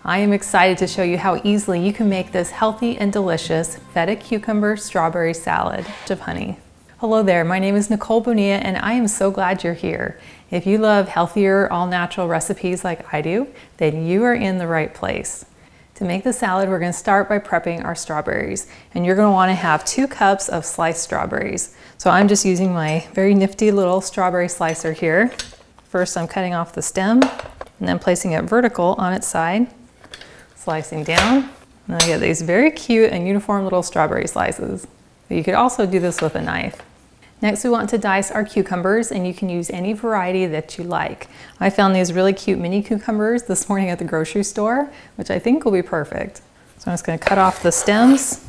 I am excited to show you how easily you can make this healthy and delicious Feta Cucumber Strawberry Salad of honey. Hello there, my name is Nicole Bonilla and I am so glad you're here. If you love healthier, all-natural recipes like I do, then you are in the right place. To make the salad, we're going to start by prepping our strawberries, and you're going to want to have 2 cups of sliced strawberries. So I'm just using my very nifty little strawberry slicer here. First, I'm cutting off the stem and then placing it vertical on its side, slicing down, and I get these very cute and uniform little strawberry slices. But you could also do this with a knife. Next, we want to dice our cucumbers, and you can use any variety that you like. I found these really cute mini cucumbers this morning at the grocery store, which I think will be perfect. So I'm just going to cut off the stems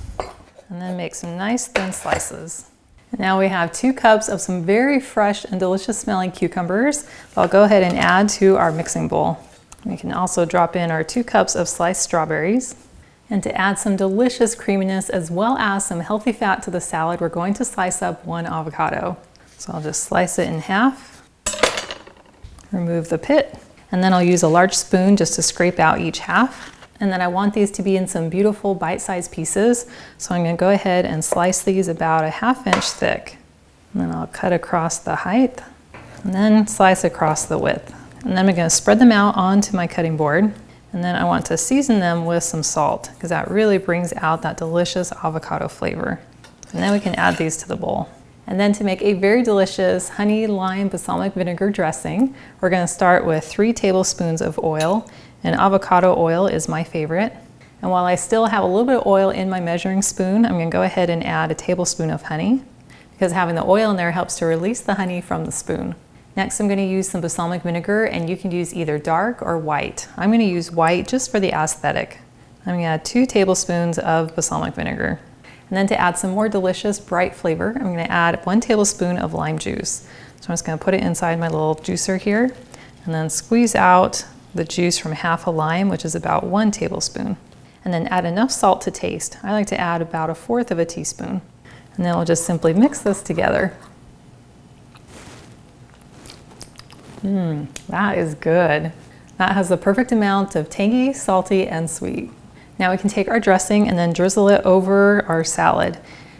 and then make some nice thin slices. And now we have 2 cups of some very fresh and delicious smelling cucumbers that I'll go ahead and add to our mixing bowl. We can also drop in our 2 cups of sliced strawberries. And to add some delicious creaminess as well as some healthy fat to the salad, we're going to slice up 1 avocado. So I'll just slice it in half, remove the pit, and then I'll use a large spoon just to scrape out each half. And then I want these to be in some beautiful bite-sized pieces. So I'm going to go ahead and slice these about a 1/2 inch thick. And then I'll cut across the height and then slice across the width. And then I'm going to spread them out onto my cutting board. And then I want to season them with some salt because that really brings out that delicious avocado flavor. And then we can add these to the bowl. And then to make a very delicious honey lime balsamic vinegar dressing, we're going to start with 3 tablespoons of oil, and avocado oil is my favorite. And while I still have a little bit of oil in my measuring spoon, I'm going to go ahead and add a tablespoon of honey because having the oil in there helps to release the honey from the spoon. Next, I'm going to use some balsamic vinegar, and you can use either dark or white. I'm going to use white just for the aesthetic. I'm going to add 2 tablespoons of balsamic vinegar. And then to add some more delicious bright flavor, I'm going to add 1 tablespoon of lime juice. So I'm just going to put it inside my little juicer here and then squeeze out the juice from half a lime, which is about 1 tablespoon. And then add enough salt to taste. I like to add about 1/4 of a teaspoon. And then we'll just simply mix this together. That is good. That has the perfect amount of tangy, salty, and sweet. Now we can take our dressing and then drizzle it over our salad.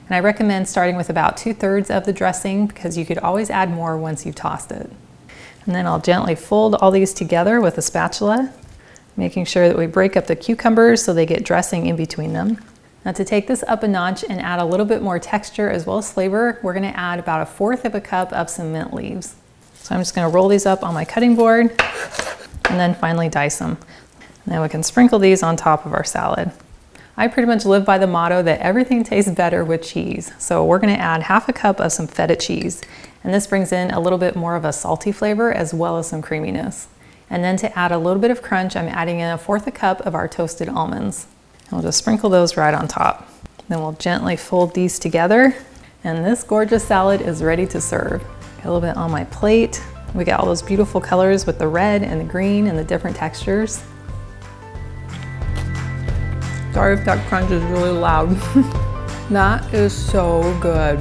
And I recommend starting with about 2/3 of the dressing because you could always add more once you've tossed it. And then I'll gently fold all these together with a spatula, making sure that we break up the cucumbers so they get dressing in between them. Now to take this up a notch and add a little bit more texture as well as flavor, we're going to add about 1/4 of a cup of some mint leaves. So I'm just going to roll these up on my cutting board and then finally dice them. And then we can sprinkle these on top of our salad. I pretty much live by the motto that everything tastes better with cheese. So we're going to add 1/2 cup of some feta cheese. And this brings in a little bit more of a salty flavor as well as some creaminess. And then to add a little bit of crunch, I'm adding in 1/4 cup of our toasted almonds. And we'll just sprinkle those right on top. Then we'll gently fold these together. And this gorgeous salad is ready to serve. A little bit on my plate. We got all those beautiful colors with the red and the green and the different textures. Sorry if that crunch is really loud. That is so good.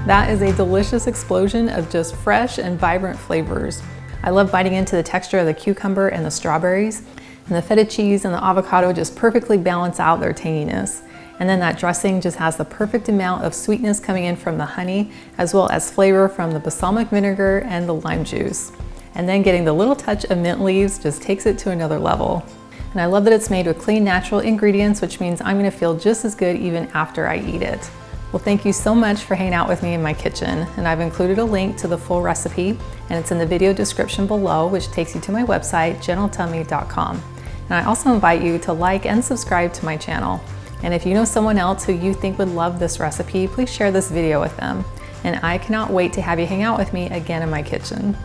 That is a delicious explosion of just fresh and vibrant flavors. I love biting into the texture of the cucumber and the strawberries, and the feta cheese and the avocado just perfectly balance out their tanginess. And then that dressing just has the perfect amount of sweetness coming in from the honey, as well as flavor from the balsamic vinegar and the lime juice. And then getting the little touch of mint leaves just takes it to another level. And I love that it's made with clean, natural ingredients, which means I'm gonna feel just as good even after I eat it. Well, thank you so much for hanging out with me in my kitchen. And I've included a link to the full recipe, and it's in the video description below, which takes you to my website, gentletummy.com. And I also invite you to like and subscribe to my channel. And if you know someone else who you think would love this recipe, please share this video with them. And I cannot wait to have you hang out with me again in my kitchen.